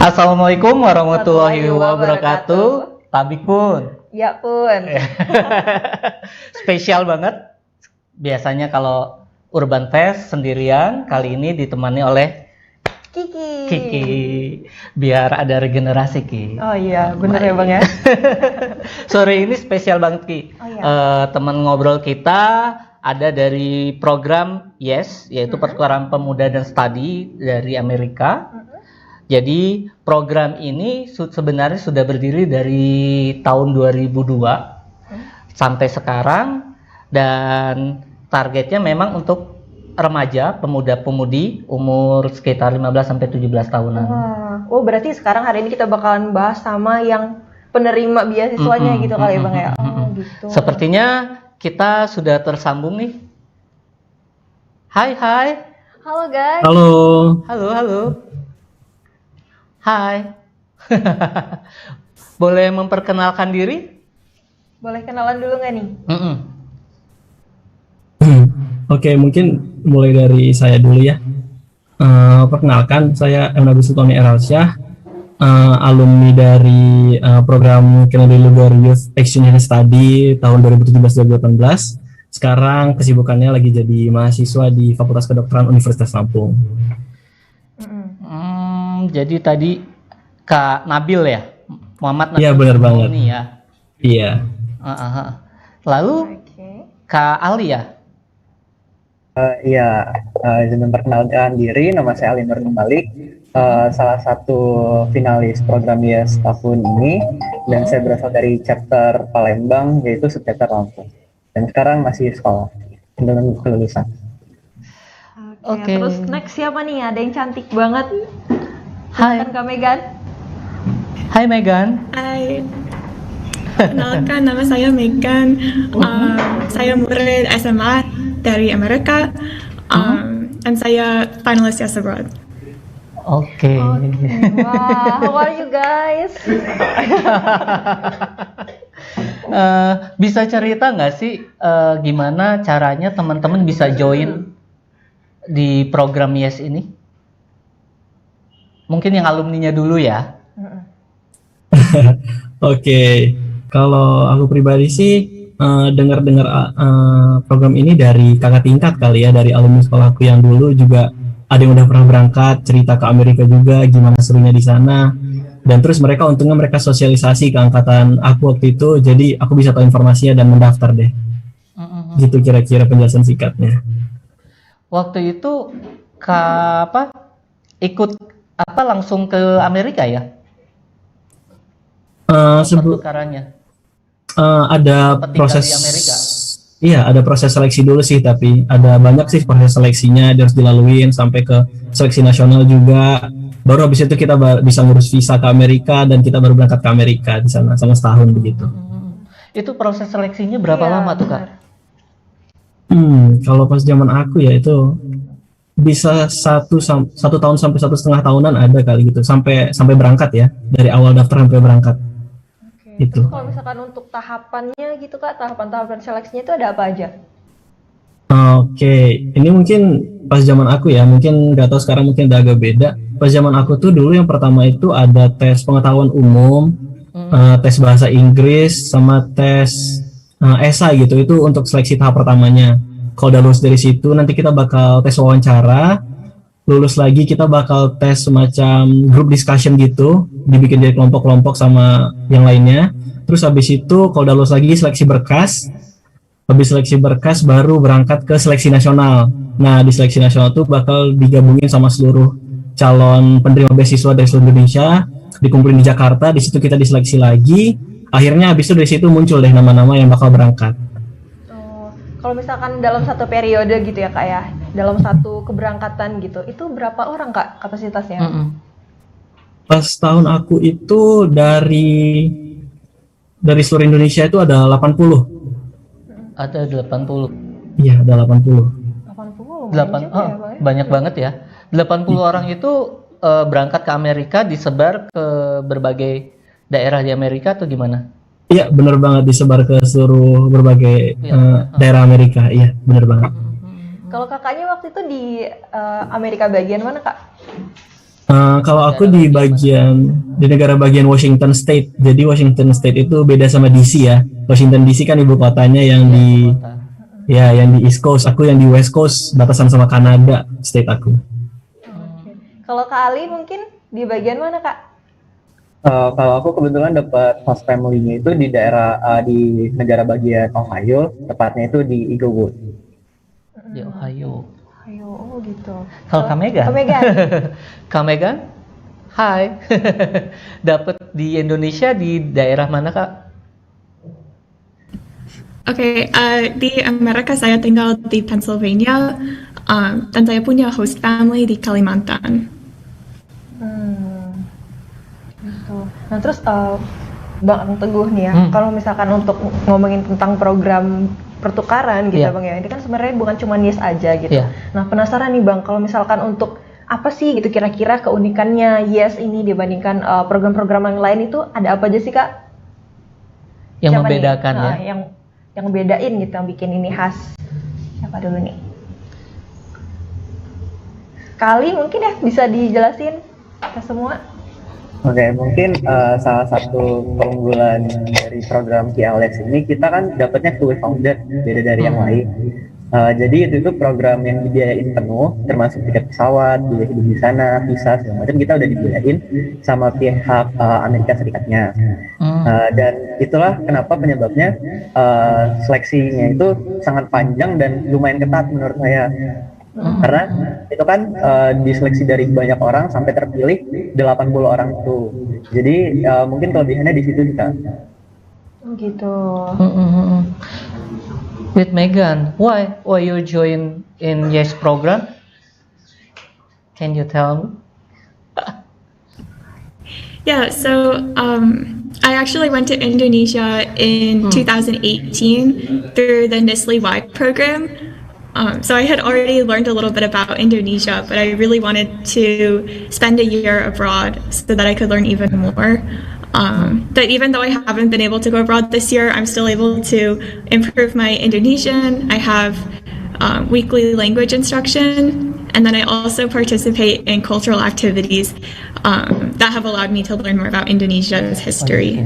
Assalamualaikum warahmatullahi wabarakatuh. Tabik pun. Ya pun. Spesial banget. Biasanya kalau Urban Fest sendirian, kali ini ditemani oleh Kiki. Biar ada regenerasi, Ki. Oh iya, bener ya Bang ya. Sore ini spesial banget, Ki. Oh, iya. Teman ngobrol kita ada dari program YES, yaitu Pertukaran Pemuda dan Studi dari Amerika. Jadi program ini sebenarnya sudah berdiri dari tahun 2002 sampai sekarang, dan targetnya memang untuk remaja, pemuda-pemudi umur sekitar 15 sampai 17 tahunan. Oh, berarti sekarang hari ini kita bakalan bahas sama yang penerima beasiswanya gitu kali ya Bang ya. Oh, gitu. Sepertinya kita sudah tersambung nih. Hai. Halo guys. Halo. Hai. Boleh memperkenalkan diri? Boleh kenalan dulu nggak nih? Oke, mungkin mulai dari saya dulu ya. Perkenalkan, saya Emnabi Sultoni Eralsyah, alumni dari program Kennedy Lugar Youth Exchange and Study tahun 2017-2018. Sekarang kesibukannya lagi jadi mahasiswa di Fakultas Kedokteran Universitas Lampung. Jadi tadi Kak Nabil ya? Muhammad Nabil. Iya, benar banget. Ya. Iya. Lalu Kak Ali ya? Izin memperkenalkan diri, nama saya Ali Nur Malik, salah satu finalis program YES tahun ini, dan saya berasal dari chapter Palembang, yaitu subchapter Lampung, dan sekarang masih sekolah dengan kelulusan. Oke. Terus next siapa nih? Ada yang cantik banget. Hai. Kak Megan. Hai Megan. Hai, kenalkan nama saya Megan. Saya murid SMA dari Amerika, dan saya finalis YES Abroad. Oke. Wah, how are you guys? Bisa cerita nggak sih gimana caranya teman-teman bisa join di program YES ini? Mungkin yang alumninya dulu ya. Oke, kalau aku pribadi sih dengar-dengar program ini dari kakak tingkat kali ya, dari alumni sekolahku yang dulu juga ada yang udah pernah berangkat, cerita ke Amerika juga gimana serunya di sana. Dan terus untungnya mereka sosialisasi ke angkatan aku waktu itu, jadi aku bisa tahu informasinya dan mendaftar deh. Gitu kira-kira penjelasan singkatnya. Waktu itu ikut langsung ke Amerika ya? Pertukarannya. Ada proses di Amerika. Iya, ada proses seleksi dulu sih, tapi ada banyak sih proses seleksinya, harus dilaluin sampai ke seleksi nasional juga. Baru habis itu kita bisa ngurus visa ke Amerika, dan kita baru berangkat ke Amerika di sana sama setahun begitu. Itu proses seleksinya berapa lama tuh, Kak? Kalau pas zaman aku ya itu bisa satu tahun sampai 1,5 tahunan ada kali gitu, sampai berangkat ya, dari awal daftar sampai berangkat. Itu. Kalau misalkan untuk tahapannya gitu Kak, tahapan seleksinya itu ada apa aja? Oke, ini mungkin pas zaman aku ya, mungkin nggak tahu sekarang, mungkin udah agak beda. Pas zaman aku tuh dulu yang pertama itu ada tes pengetahuan umum, tes bahasa Inggris, sama tes esai gitu. Itu untuk seleksi tahap pertamanya. Kalau udah lulus dari situ, nanti kita bakal tes wawancara. Lulus lagi kita bakal tes semacam group discussion gitu, dibikin dari kelompok-kelompok sama yang lainnya. Terus habis itu kalau udah lulus lagi seleksi berkas. Habis seleksi berkas baru berangkat ke seleksi nasional. Nah, di seleksi nasional tuh bakal digabungin sama seluruh calon penerima beasiswa dari seluruh Indonesia, dikumpulin di Jakarta. Di situ kita diseleksi lagi. Akhirnya habis itu dari situ muncul deh nama-nama yang bakal berangkat. Kalau misalkan dalam satu periode gitu ya Kak ya, dalam satu keberangkatan gitu, itu berapa orang Kak kapasitasnya? Pas tahun aku itu dari seluruh Indonesia itu ada 80. Ada 80. Iya, ada 80. 80 banyak banget ya. 80 orang itu berangkat ke Amerika, disebar ke berbagai daerah di Amerika atau gimana? Iya, benar banget, disebar ke seluruh berbagai daerah Amerika. Iya, benar banget. Kalau kakaknya waktu itu di Amerika bagian mana Kak? Kalau aku di negara bagian Washington State. Jadi Washington State itu beda sama DC ya. Washington DC kan ibu kotanya yang di yang di East Coast. Aku yang di West Coast, batasan sama Kanada state aku. Kalau Kak Ali mungkin di bagian mana, Kak? Kalau aku kebetulan dapat host family-nya itu di daerah di negara bagian Ohio, tepatnya itu di Eaglewood. Di Ohio. Oh gitu. Kalau Kak Megan? Kak Megan? Hai. Dapat di Indonesia di daerah mana, Kak? Oke, di Amerika saya tinggal di Pennsylvania, dan saya punya host family di Kalimantan. Gitu. Nah terus Bang Teguh nih ya, kalau misalkan untuk ngomongin tentang program pertukaran gitu Bang ya, ini kan sebenarnya bukan cuma YES aja gitu. Nah penasaran nih Bang, kalau misalkan untuk apa sih gitu kira-kira keunikannya YES ini dibandingkan program-program yang lain itu ada apa aja sih Kak? Yang Siapa membedakan nih? ya? Yang bedain gitu, yang bikin ini khas. Siapa dulu nih? Kali mungkin ya bisa dijelasin ke semua. Oke, mungkin salah satu keunggulan dari program KLX ini kita kan dapatnya fully founded, beda dari yang lain. Jadi itu program yang dibiayain penuh, termasuk tiket pesawat, biaya hidup di sana, visa segala macam kita udah dibiayain sama pihak Amerika Serikatnya. Dan itulah kenapa penyebabnya seleksinya itu sangat panjang dan lumayan ketat menurut saya. Karena itu kan diseleksi dari banyak orang sampai terpilih 80 orang itu. Jadi mungkin kelebihannya di situ kita. Gitu. With Megan, why you join in YES program? Can you tell me? Yeah, so I actually went to Indonesia in 2018 through the Nestle Y program. So I had already learned a little bit about Indonesia, but I really wanted to spend a year abroad so that I could learn even more. But even though I haven't been able to go abroad this year, I'm still able to improve my Indonesian. I have weekly language instruction, and then I also participate in cultural activities that have allowed me to learn more about Indonesia's history.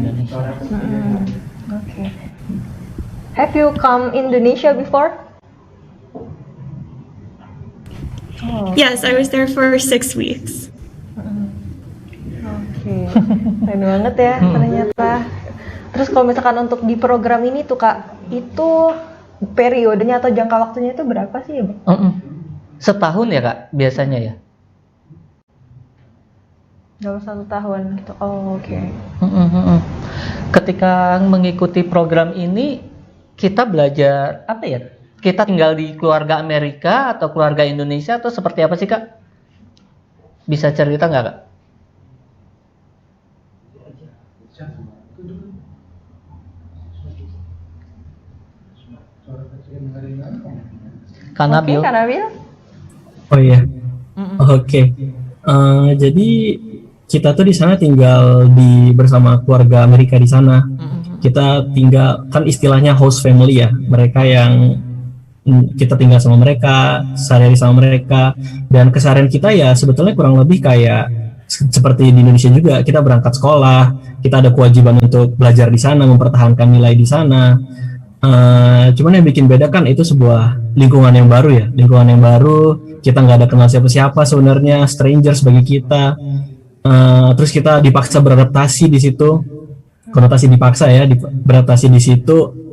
Okay. Have you come Indonesia before? Yes, I was there for 6 weeks. Oke, keren banget ya ternyata. Terus kalau misalkan untuk di program ini tuh Kak, itu periodenya atau jangka waktunya itu berapa sih ya Bang? Setahun ya Kak, biasanya ya? Dalam 1 tahun gitu, oke. Ketika mengikuti program ini, kita belajar apa ya? Kita tinggal di keluarga Amerika atau keluarga Indonesia atau seperti apa sih Kak? Bisa cerita nggak Kak? Kanabil. Oh iya. Oke. Jadi kita tuh di sana tinggal bersama keluarga Amerika di sana. Kita tinggal kan istilahnya host family ya. Mereka yang kita tinggal sama mereka, sehari-hari sama mereka, dan keseharian kita ya sebetulnya kurang lebih kayak seperti di Indonesia juga. Kita berangkat sekolah, kita ada kewajiban untuk belajar di sana, mempertahankan nilai di sana. Cuman yang bikin beda kan itu sebuah lingkungan yang baru ya, kita nggak ada kenal siapa-siapa sebenarnya, strangers bagi kita. Terus kita dipaksa beradaptasi di situ, konotasi dipaksa ya, beradaptasi di situ.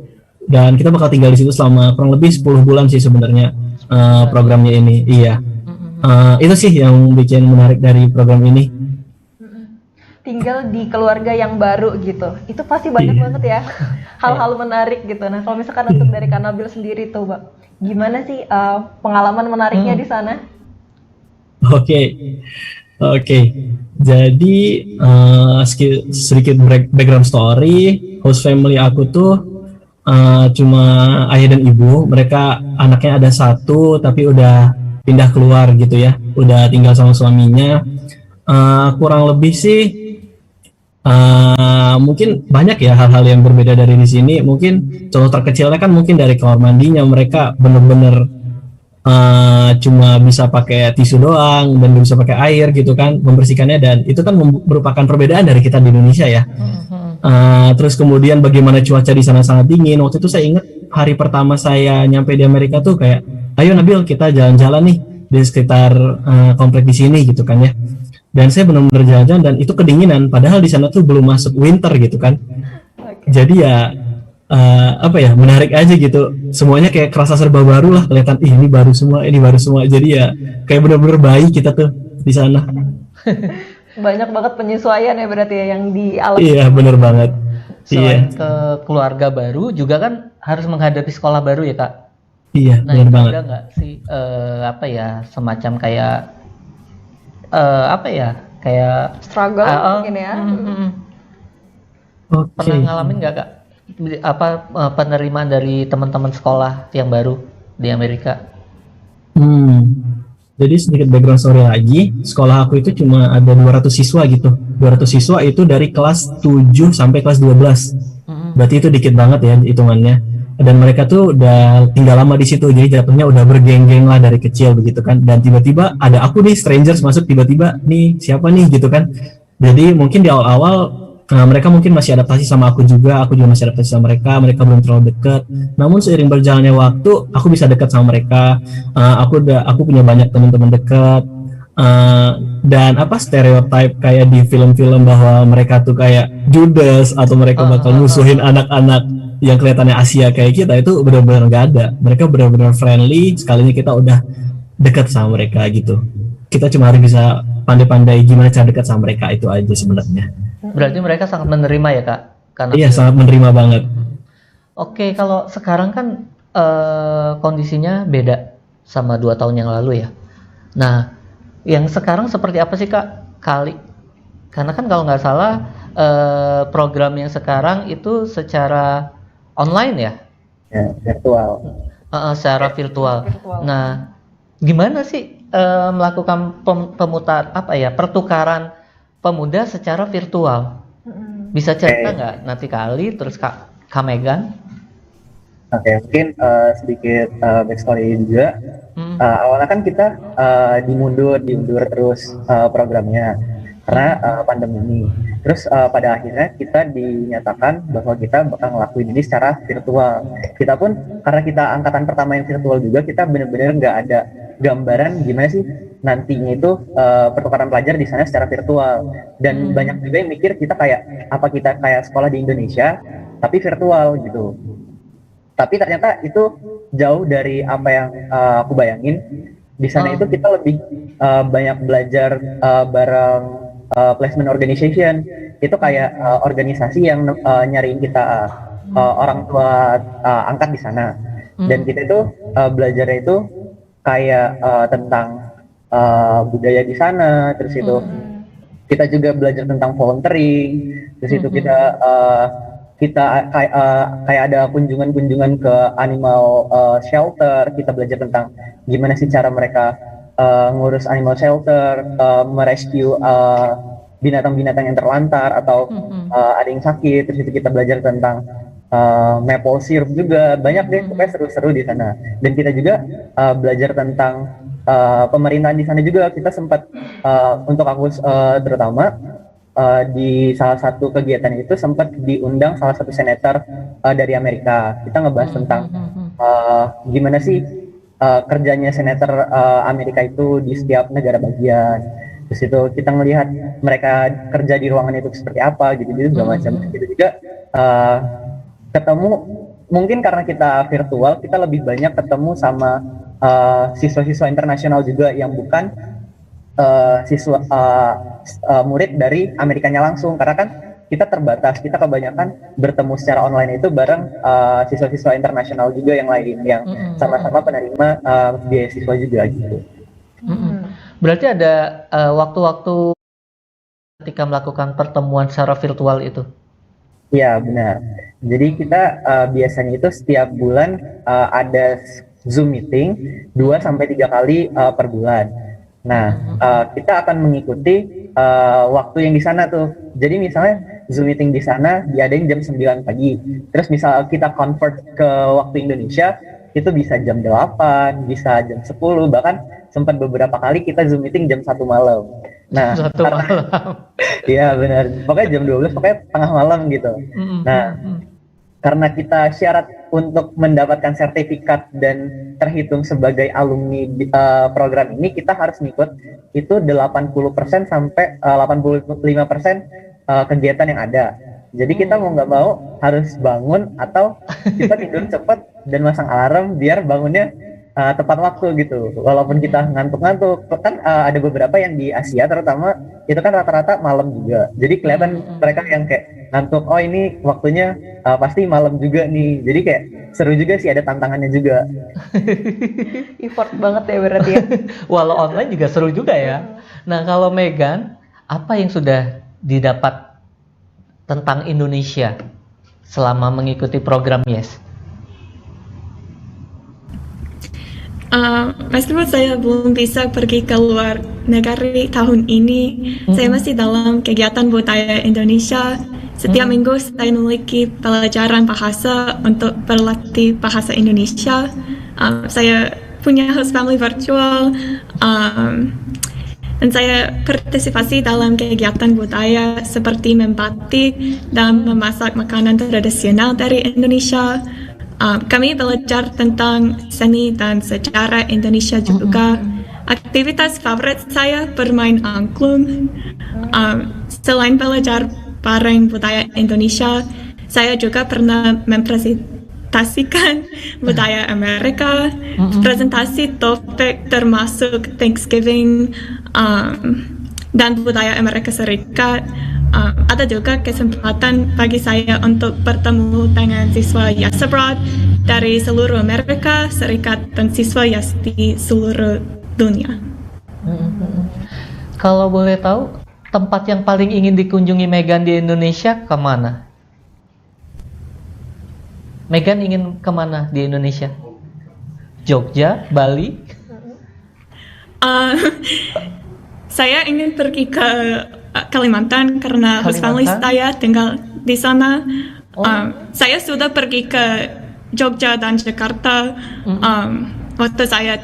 Dan kita bakal tinggal di situ selama kurang lebih 10 bulan sih sebenarnya programnya ini. Iya. Itu sih yang bikin menarik dari program ini. Tinggal di keluarga yang baru gitu. Itu pasti banyak banget ya hal-hal menarik gitu. Nah, kalau misalkan untuk dari Kanabil sendiri tuh, Mbak, gimana sih pengalaman menariknya di sana? Oke. Jadi sedikit background story. Host family aku tuh cuma ayah dan ibu. Mereka anaknya ada 1 tapi udah pindah keluar gitu ya, udah tinggal sama suaminya. Kurang lebih sih mungkin banyak ya hal-hal yang berbeda dari di sini. Mungkin contoh terkecilnya kan mungkin dari kamar mandinya, mereka bener-bener cuma bisa pakai tisu doang dan bisa pakai air gitu kan membersihkannya, dan itu kan merupakan perbedaan dari kita di Indonesia ya. Terus kemudian bagaimana cuaca di sana sangat dingin. Waktu itu saya ingat hari pertama saya nyampe di Amerika tuh kayak, ayo Nabil kita jalan-jalan nih di sekitar komplek di sini gitu kan ya. Dan saya benar-benar jalan-jalan dan itu kedinginan, padahal di sana tuh belum masuk winter gitu kan. Jadi ya menarik aja gitu, semuanya kayak kerasa serba baru lah, kelihatan ini baru semua, jadi ya kayak benar-benar bayi kita tuh di sana. Banyak banget penyesuaian ya berarti ya yang dialami. Iya benar banget. Selain ke keluarga baru juga kan harus menghadapi sekolah baru ya Kak. Iya nah, benar banget. Ada nggak sih semacam kayak kayak struggle mungkin ya. Pernah ngalamin nggak Kak penerimaan dari teman-teman sekolah yang baru di Amerika? Jadi sedikit background story lagi, sekolah aku itu cuma ada 200 siswa gitu. 200 siswa itu dari kelas 7 sampai kelas 12. Berarti itu dikit banget ya hitungannya. Dan mereka tuh udah tinggal lama di situ, jadi jatuhnya udah bergeng-geng lah dari kecil begitu kan. Dan tiba-tiba ada aku nih, strangers masuk tiba-tiba, nih siapa nih gitu kan. Jadi mungkin di awal-awal mereka mungkin masih adaptasi sama aku juga masih adaptasi sama mereka belum terlalu dekat. Namun seiring berjalannya waktu, aku bisa dekat sama mereka. Aku punya banyak teman-teman dekat. Dan stereotip kayak di film-film bahwa mereka tuh kayak Judas atau mereka bakal musuhin anak-anak yang kelihatannya Asia kayak kita, itu benar-benar nggak ada. Mereka benar-benar friendly, sekalinya kita udah dekat sama mereka gitu. Kita cuma harus bisa pandai-pandai gimana cara dekat sama mereka, itu aja sebenarnya. Berarti mereka sangat menerima ya Kak? Iya sangat menerima banget. Oke, kalau sekarang kan kondisinya beda sama 2 tahun yang lalu ya. Nah, yang sekarang seperti apa sih Kak? Karena kan kalau nggak salah program yang sekarang itu secara online ya? Ya, virtual. Secara virtual. Nah, gimana sih melakukan pertukaran pemuda secara virtual? Bisa cerita nggak nanti kali terus Kak Megan? Oke, mungkin sedikit backstory juga. Awalnya kan kita diundur terus programnya karena pandemi ini. Terus pada akhirnya kita dinyatakan bahwa kita bakal ngelakuin ini secara virtual. Kita pun karena kita angkatan pertama yang virtual juga, kita benar-benar nggak ada gambaran gimana sih nantinya itu pertukaran pelajar di sana secara virtual. Dan banyak juga yang mikir kita kayak sekolah di Indonesia tapi virtual gitu. Tapi ternyata itu jauh dari apa yang aku bayangin. Di sana itu kita lebih banyak belajar bareng placement organization. Itu kayak organisasi yang nyariin kita orang tua angkat di sana. Dan kita itu belajarnya itu kayak tentang budaya di sana. Terus itu kita juga belajar tentang volunteering. Terus itu kita kayak ada kunjungan ke animal shelter. Kita belajar tentang gimana sih cara mereka ngurus animal shelter, merescue binatang-binatang yang terlantar atau ada yang sakit. Terus itu kita belajar tentang maple syrup juga. Banyak deh, pokoknya seru-seru di sana. Dan kita juga belajar tentang pemerintahan di sana juga. Kita sempat untuk aku terutama di salah satu kegiatan itu sempat diundang salah satu senator dari Amerika. Kita ngebahas tentang gimana sih kerjanya senator Amerika itu di setiap negara bagian. Terus itu kita ngelihat mereka kerja di ruangan itu seperti apa gitu segala macam. Itu juga ketemu, mungkin karena kita virtual, kita lebih banyak ketemu sama siswa-siswa internasional juga yang bukan murid dari Amerikanya langsung, karena kan kita terbatas, kita kebanyakan bertemu secara online itu bareng siswa-siswa internasional juga yang lain yang sama-sama penerima beasiswa juga gitu. Berarti ada waktu-waktu ketika melakukan pertemuan secara virtual itu? Iya benar. Jadi kita biasanya itu setiap bulan ada Zoom meeting 2-3 kali per bulan. Nah, kita akan mengikuti waktu yang di sana tuh. Jadi misalnya Zoom meeting di sana diadain jam 9 pagi. Terus misal kita convert ke waktu Indonesia, itu bisa jam 8, bisa jam 10, bahkan sempat beberapa kali kita Zoom meeting jam 1 malam. Nah, malam. Iya benar, pokoknya jam 12, pokoknya tengah malam gitu. Nah, karena kita syarat untuk mendapatkan sertifikat dan terhitung sebagai alumni program ini, kita harus ngikut itu 80% sampai 85% kegiatan yang ada. Jadi kita mau nggak mau harus bangun atau kita tidur cepat dan masang alarm biar bangunnya tepat waktu gitu. Walaupun kita ngantuk-ngantuk, kan ada beberapa yang di Asia terutama itu kan rata-rata malam juga. Jadi kelihatan mereka yang kayak ngantuk, oh ini waktunya pasti malam juga nih. Jadi kayak seru juga sih, ada tantangannya juga. Effort banget ya berarti ya. Walau online juga seru juga ya. Nah kalau Megan, apa yang sudah didapat tentang Indonesia selama mengikuti program YES? Meskipun saya belum bisa pergi ke luar negara tahun ini, saya masih dalam kegiatan budaya Indonesia. Setiap minggu saya memiliki pelajaran bahasa untuk berlatih bahasa Indonesia. Saya punya host family virtual, dan saya partisipasi dalam kegiatan budaya seperti membatik dan memasak makanan tradisional dari Indonesia. Kami belajar tentang seni dan sejarah Indonesia juga. Aktivitas favorit saya bermain angklung. Selain belajar barang budaya Indonesia, saya juga pernah mempresentasikan budaya Amerika, presentasi topik termasuk Thanksgiving dan budaya Amerika Serikat. Ada juga kesempatan bagi saya untuk bertemu dengan siswa YES Abroad dari seluruh Amerika Serikat dan siswa YES di seluruh dunia. Kalau boleh tahu, tempat yang paling ingin dikunjungi Megan di Indonesia kemana? Megan ingin kemana di Indonesia? Jogja, Bali? Saya ingin pergi ke Kalimantan karena host family saya tinggal di sana. Saya sudah pergi ke Jogja dan Jakarta waktu saya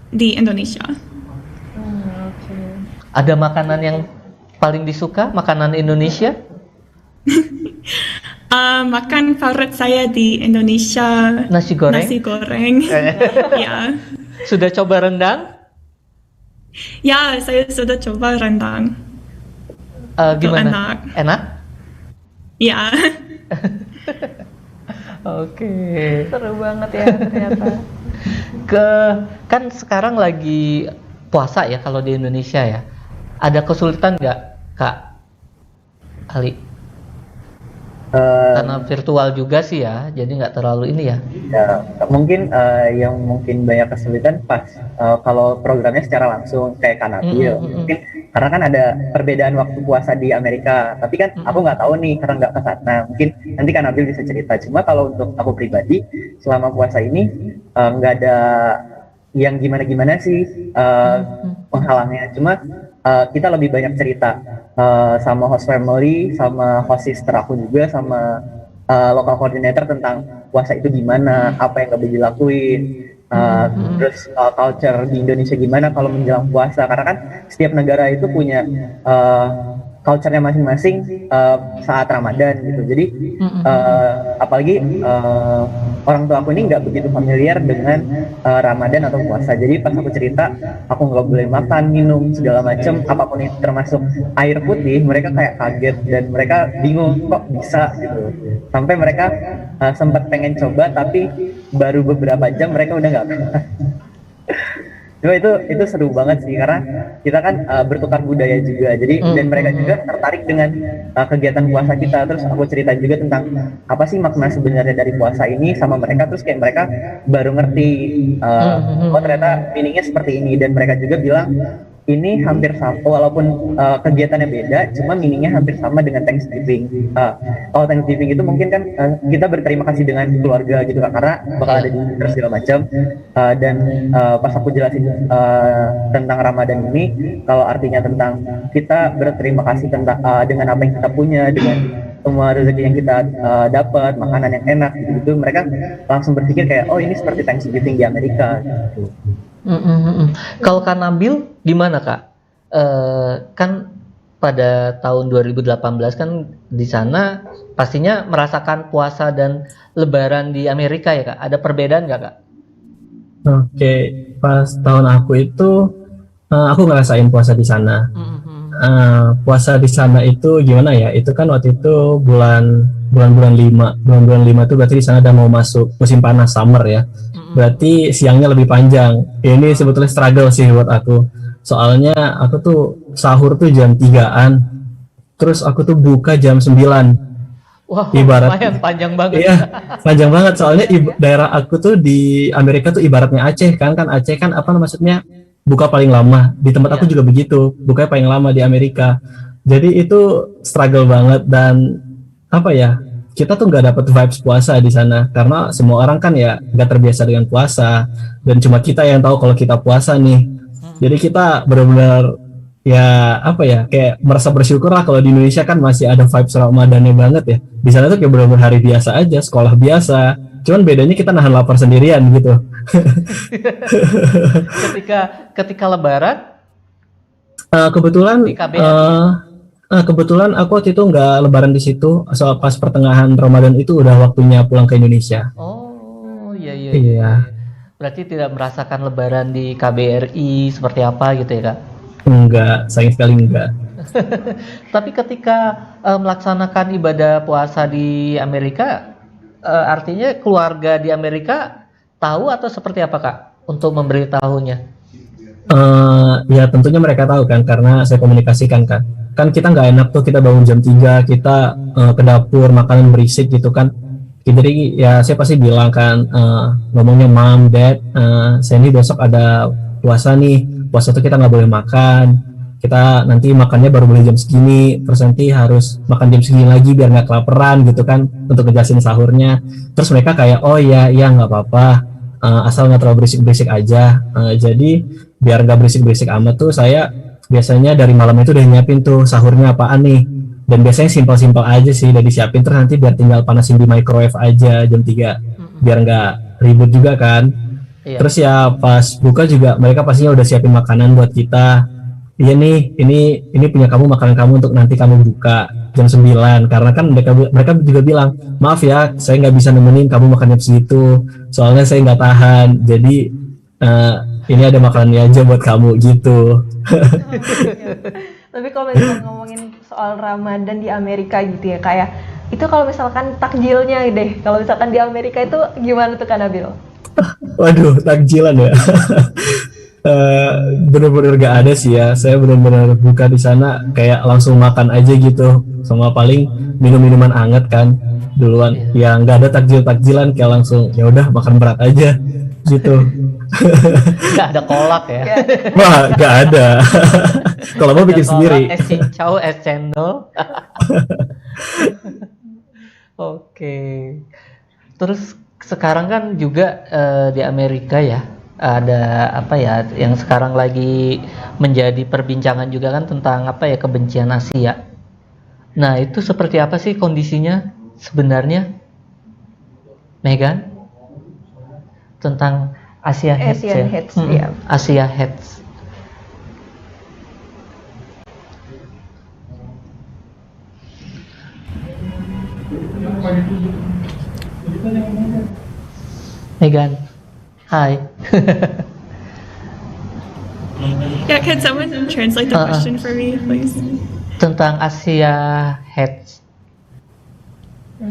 di Indonesia. Ada makanan yang paling disuka, makanan Indonesia? Makan favorit saya di Indonesia nasi goreng. Nasi goreng. Ya. Sudah coba rendang? Ya, saya sudah coba rendang. Gimana? Enak? Ya. Oke. Seru banget ya ternyata. Kan sekarang lagi puasa ya kalau di Indonesia ya. Ada kesulitan nggak, Kak Ali? Karena virtual juga sih ya, jadi nggak terlalu ini ya. Ya, mungkin yang mungkin banyak kesulitan pas kalau programnya secara langsung kayak Kanabil. Mungkin karena kan ada perbedaan waktu puasa di Amerika. Tapi kan aku nggak tahu nih karena nggak ke sana. Mungkin nanti Kanabil bisa cerita. Cuma kalau untuk aku pribadi, selama puasa ini nggak ada yang gimana-gimana sih penghalangnya. Cuma kita lebih banyak cerita sama host family, sama host sister aku juga, sama local coordinator tentang puasa itu gimana, apa yang nggak boleh dilakuin, terus culture di Indonesia gimana kalau menjelang puasa, karena kan setiap negara itu punya culture-nya masing-masing saat Ramadan gitu. Jadi apalagi orang tua aku ini nggak begitu familiar dengan Ramadan atau puasa. Jadi pas aku cerita aku nggak boleh makan, minum segala macam, apapun itu termasuk air putih, mereka kayak kaget dan mereka bingung kok bisa gitu. Sampai mereka sempat pengen coba tapi baru beberapa jam mereka udah nggak pernah. Cuma itu seru banget sih karena kita kan bertukar budaya juga, jadi dan mereka juga tertarik dengan kegiatan puasa kita. Terus aku cerita juga tentang apa sih makna sebenarnya dari puasa ini sama mereka, terus kayak mereka baru ngerti oh ternyata meaningnya seperti ini, dan mereka juga bilang ini hampir sama walaupun kegiatannya beda, cuma meaningnya hampir sama dengan Thanksgiving. Kalau Thanksgiving itu mungkin kan kita berterima kasih dengan keluarga gitu kan, karena bakal ada dinner segala macam. Dan pas aku jelasin tentang Ramadan ini, kalau artinya tentang kita berterima kasih tentang dengan apa yang kita punya, dengan semua rezeki yang kita dapat, makanan yang enak gitu, mereka langsung berpikir kayak oh ini seperti Thanksgiving di Amerika gitu. Kalau Kak Nabil gimana Kak? Kan pada tahun 2018 kan di sana pastinya merasakan puasa dan Lebaran di Amerika ya Kak? Ada perbedaan nggak Kak? Oke, pas tahun aku itu aku ngerasain puasa di sana. Puasa di sana itu gimana ya? Itu kan waktu itu bulan 5 itu berarti di sana udah mau masuk musim panas summer ya. Berarti siangnya lebih panjang. Ini sebetulnya struggle sih buat aku. Soalnya aku tuh sahur tuh jam 3-an. Terus aku tuh buka jam 9. Wah, ibarat lumayan panjang banget. Iya, panjang banget soalnya daerah aku tuh di Amerika tuh ibaratnya Aceh kan Aceh kan apa maksudnya buka paling lama. Di tempat aku juga begitu, buka paling lama di Amerika. Jadi itu struggle banget dan apa ya? Kita tuh nggak dapet vibes puasa di sana karena semua orang kan ya nggak terbiasa dengan puasa dan cuma kita yang tahu kalau kita puasa nih. Jadi kita benar-benar ya apa ya kayak merasa bersyukur lah kalau di Indonesia kan masih ada vibes Ramadannya banget ya. Di sana tuh kayak benar-benar hari biasa aja, sekolah biasa. Cuman bedanya kita nahan lapar sendirian gitu. ketika Lebaran kebetulan di KBRI. Kebetulan aku waktu itu nggak Lebaran di situ, soal pas pertengahan Ramadan itu udah waktunya pulang ke Indonesia. Oh iya. Berarti tidak merasakan Lebaran di KBRI seperti apa gitu ya Kak? Enggak, sayang sekali enggak. Tapi ketika melaksanakan ibadah puasa di Amerika, artinya keluarga di Amerika tahu atau seperti apa Kak untuk memberitahunya? Ya tentunya mereka tahu kan karena saya komunikasikan kan kita nggak enak tuh kita bangun jam 3 kita ke dapur makanan berisik gitu kan. Jadi ya saya pasti bilang kan ngomongnya mom, dad, saya ini besok ada puasa nih, puasa tuh kita nggak boleh makan, kita nanti makannya baru boleh jam segini, terus nanti harus makan jam segini lagi biar nggak kelaparan gitu kan untuk ngejelasin sahurnya. Terus mereka kayak oh ya nggak apa-apa, asal nggak terlalu berisik-berisik aja. Jadi biar nggak berisik-berisik amat tuh saya biasanya dari malam itu udah nyiapin tuh sahurnya apaan nih, dan biasanya simpel-simpel aja sih udah disiapin, terus nanti biar tinggal panasin di microwave aja jam 3 biar nggak ribut juga kan. Terus ya pas buka juga mereka pastinya udah siapin makanan buat kita. Iya nih, ini punya kamu, makanan kamu untuk nanti kamu buka jam 9 karena kan mereka juga bilang maaf ya saya nggak bisa nemenin kamu makan jam segitu soalnya saya nggak tahan, jadi ini ada makanannya aja buat kamu gitu. Tapi kalau misalkan ngomongin soal Ramadan di Amerika gitu ya kayak itu kalau misalkan takjilnya deh, kalau misalkan di Amerika itu gimana tuh Kak Nabil? Waduh, takjilan ya. Bener-bener gak ada sih ya. Saya bener-bener buka di sana kayak langsung makan aja gitu, sama paling minum-minuman hangat kan duluan. Ya nggak ada takjilan kayak langsung ya udah makan berat aja gitu. Nggak ada kolak ya? Wah, nggak ada. Kalau mau bikin sendiri. Es cincau, es cendol. Oke. Terus sekarang kan juga di Amerika ya ada apa ya yang sekarang lagi menjadi perbincangan juga kan tentang apa ya kebencian Asia. Nah itu seperti apa sih kondisinya sebenarnya, Megan? Tentang Asia Hates ya? Ya. Asia Hates. Megan, hi. Yeah, can someone translate the question for me, please? Tentang Asia Hates.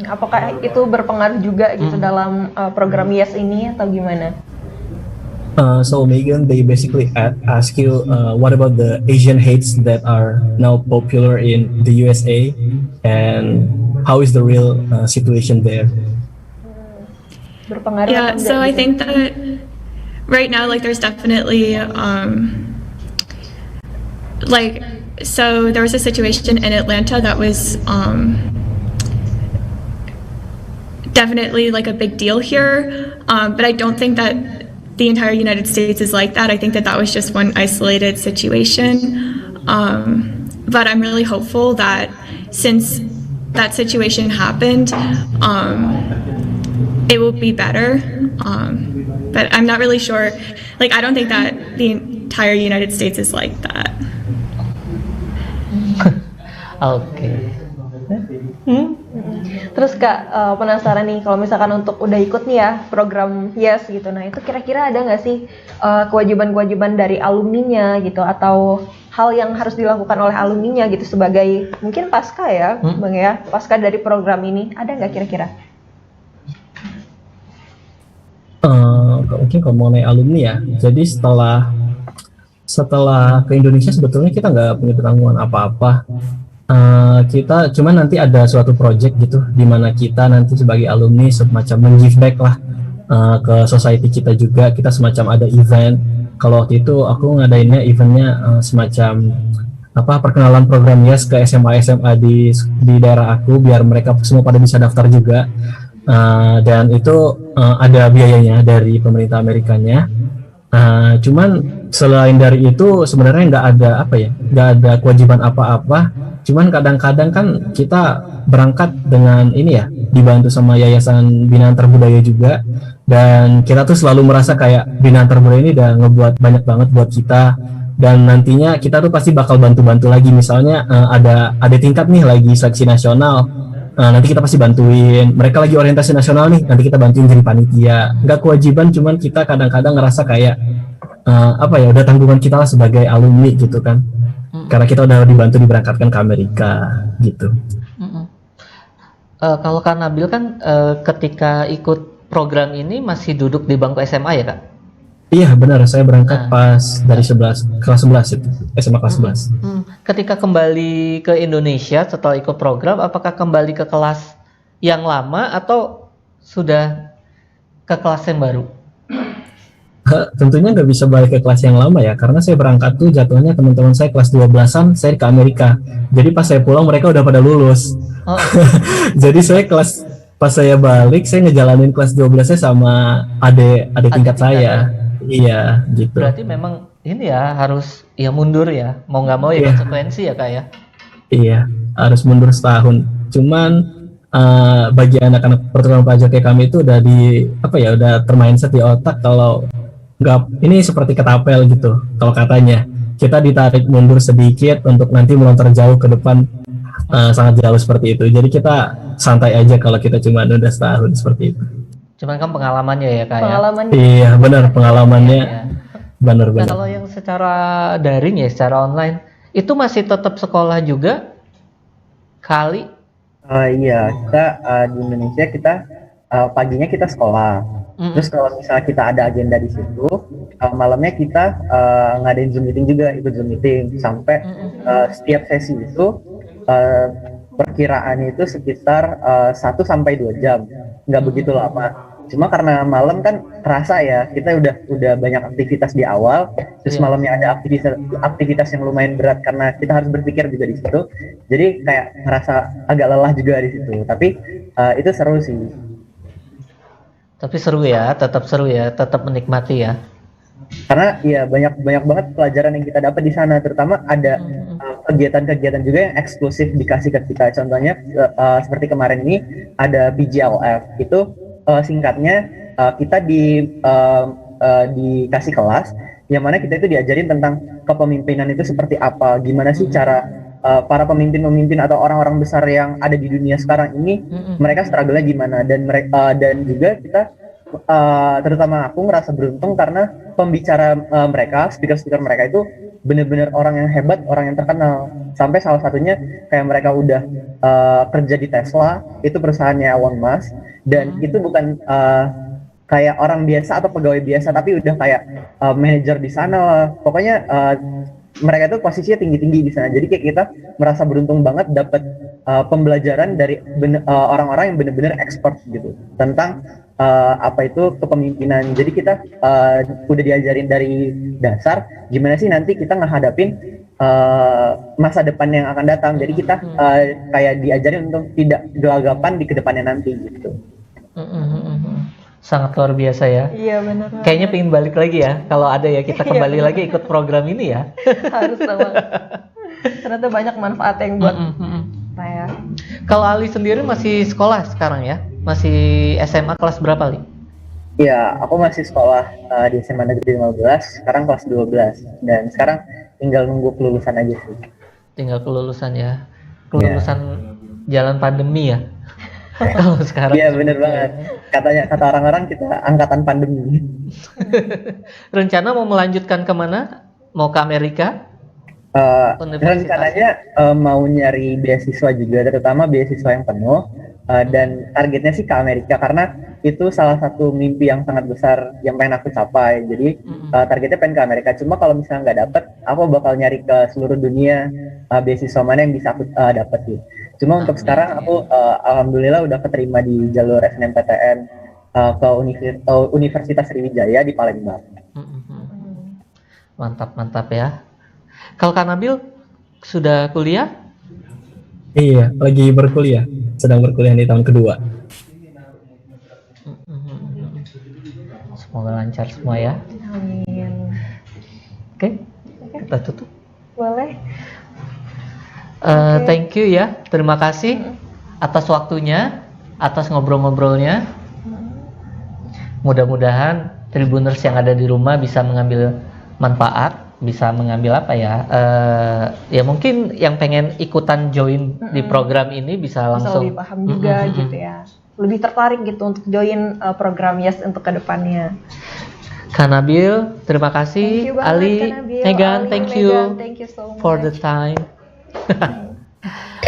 Apakah itu berpengaruh juga gitu dalam program YES ini atau gimana? So Megan, they basically ask you what about the Asian hates that are now popular in the USA, and how is the real situation there? Yeah, so I think that right now, like, there's definitely so there was a situation in Atlanta that was definitely like a big deal here, but I don't think that the entire United States is like that. I think that that was just one isolated situation, but I'm really hopeful that since that situation happened, it will be better. But I'm not really sure. Like, I don't think that the entire United States is like that. Oke. Terus Kak, penasaran nih kalau misalkan untuk udah ikut nih ya program YES gitu, nah itu kira-kira ada nggak sih kewajiban-kewajiban dari alumninya gitu, atau hal yang harus dilakukan oleh alumninya gitu sebagai mungkin pasca ya Bang ya, pasca dari program ini, ada nggak kira-kira? Mungkin kalau mengenai alumni ya, jadi setelah ke Indonesia sebetulnya kita nggak punya tanggungan apa-apa. Kita cuman nanti ada suatu project gitu di mana kita nanti sebagai alumni semacam men-give back lah ke society kita juga. Kita semacam ada event. Kalau waktu itu aku ngadainnya eventnya semacam perkenalan program YES ke SMA di daerah aku biar mereka semua pada bisa daftar juga. Dan itu ada biayanya dari pemerintah Amerikanya. Cuman selain dari itu sebenarnya nggak ada kewajiban apa-apa. Cuman kadang-kadang kan kita berangkat dengan ini ya, dibantu sama Yayasan Binaan Terbudaya juga, dan kita tuh selalu merasa kayak Binaan Terbudaya ini udah ngebuat banyak banget buat kita, dan nantinya kita tuh pasti bakal bantu-bantu lagi. Misalnya ada tingkat nih lagi seleksi nasional, nanti kita pasti bantuin. Mereka lagi orientasi nasional nih, nanti kita bantuin jadi panitia. Nggak kewajiban, cuman kita kadang-kadang ngerasa kayak udah tanggungan kita lah sebagai alumni gitu kan. Karena kita udah dibantu diberangkatkan ke Amerika gitu. Kalau Kak Nabil kan ketika ikut program ini masih duduk di bangku SMA ya Kak? Iya benar, saya berangkat pas dari kelas 11 itu, SMA kelas 11. Ketika kembali ke Indonesia setelah ikut program, apakah kembali ke kelas yang lama atau sudah ke kelas yang baru? Tentunya nggak bisa balik ke kelas yang lama ya, karena saya berangkat tuh jatuhnya teman-teman saya kelas 12-an, saya ke Amerika. Jadi pas saya pulang mereka udah pada lulus. Jadi saya pas saya balik, saya ngejalanin kelas 12-nya sama adik tingkat saya. Ya? Iya, gitu. Berarti memang ini ya harus mundur ya, mau nggak mau ya konsekuensi ya Kak ya? Iya, harus mundur setahun. Cuman bagi anak-anak pertukaran pelajar kayak kami itu udah udah termindset di otak kalau nggak, ini seperti ketapel gitu kalau katanya, kita ditarik mundur sedikit untuk nanti melontar jauh ke depan, sangat jauh seperti itu. Jadi kita santai aja kalau kita cuma nunda setahun seperti itu. Cuman kan pengalamannya ya Kak ya? Iya benar, pengalamannya benar. Nah, kalau yang secara daring ya, secara online itu masih tetap sekolah juga kali? Iya, kita di Indonesia kita paginya kita sekolah. Terus kalau misalnya kita ada agenda di situ, malamnya kita ngadain Zoom meeting juga, ikut Zoom meeting sampai setiap sesi itu perkiraan itu sekitar 1 sampai 2 jam, nggak begitu lama. Cuma karena malam kan terasa ya, kita udah banyak aktivitas di awal, terus malamnya ada aktivitas yang lumayan berat karena kita harus berpikir juga di situ. Jadi kayak ngerasa agak lelah juga di situ. Tapi itu seru sih. Tapi seru ya, tetap menikmati ya. Karena ya banyak banget pelajaran yang kita dapat di sana, terutama ada kegiatan-kegiatan juga yang eksklusif dikasih ke kita. Contohnya seperti kemarin ini ada PGLF, itu singkatnya kita dikasih kelas yang mana kita itu diajarin tentang kepemimpinan itu seperti apa, gimana sih cara para pemimpin atau orang-orang besar yang ada di dunia sekarang ini mereka struggle-nya gimana, dan juga kita terutama aku ngerasa beruntung karena pembicara mereka, speaker mereka itu benar-benar orang yang hebat, orang yang terkenal, sampai salah satunya kayak mereka udah kerja di Tesla, itu perusahaannya Elon Musk, dan itu bukan kayak orang biasa atau pegawai biasa, tapi udah kayak manajer di sana lah. Pokoknya mereka itu posisinya tinggi-tinggi di sana. Jadi kayak kita merasa beruntung banget dapat pembelajaran dari orang-orang yang benar-benar expert gitu tentang apa itu kepemimpinan. Jadi kita udah diajarin dari dasar gimana sih nanti kita ngehadapin masa depan yang akan datang. Jadi kita kayak diajarin untuk tidak gelagapan di kedepannya nanti gitu. Sangat luar biasa ya. Iya benar. Kayaknya pengen balik lagi ya. Kalau ada ya kita kembali lagi ikut program ini ya. Harus banget. Ternyata banyak manfaat yang buat saya. Kalau Ali sendiri masih sekolah sekarang ya? Masih SMA kelas berapa, Li? Iya, aku masih sekolah di SMA Negeri 15, sekarang kelas 12. Dan sekarang tinggal nunggu kelulusan aja sih. Tinggal kelulusan ya. Kelulusan jalan pandemi ya. Kalau sekarang. Iya, bener banget. Kata orang-orang kita angkatan pandemi. Rencana mau melanjutkan kemana? Mau ke Amerika? Rencananya mau nyari beasiswa juga, terutama beasiswa yang penuh. Dan targetnya sih ke Amerika karena itu salah satu mimpi yang sangat besar yang pengen aku capai. Jadi targetnya pengen ke Amerika. Cuma kalau misalnya nggak dapet, aku bakal nyari ke seluruh dunia beasiswa mana yang bisa aku dapetin. Cuma untuk sekarang aku alhamdulillah udah keterima di jalur SNMPTN ke Universitas Sriwijaya di Palembang. Mantap ya. Kalau Kak Nabil sudah kuliah? Iya, lagi berkuliah. Sedang berkuliah di tahun kedua. Semoga lancar semua ya. Amin. Oke, kita tutup. Boleh. Thank you ya. Terima kasih atas waktunya, atas ngobrol-ngobrolnya. Mudah-mudahan Tribuners yang ada di rumah bisa mengambil manfaat, bisa mengambil apa ya? Ya mungkin yang pengen ikutan join di program ini bisa langsung lebih paham juga gitu ya. Lebih tertarik gitu untuk join program YES untuk kedepannya. Kak Nabil, terima kasih. Ali, Megan, thank you so much for the time.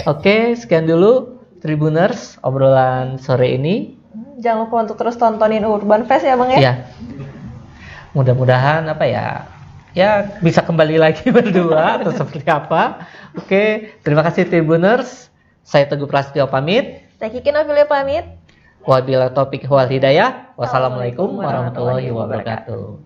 Oke, sekian dulu Tribuners obrolan sore ini. Jangan lupa untuk terus tontonin Urban Fest ya Bang ya. Iya. Mudah-mudahan apa ya? Ya bisa kembali lagi berdua atau seperti apa. Oke, terima kasih Tribuners. Saya Teguh Prasetyo pamit. Saya Kiki Nabilia pamit. Wabillahi taufiq wal hidayah. Wassalamualaikum warahmatullahi wabarakatuh.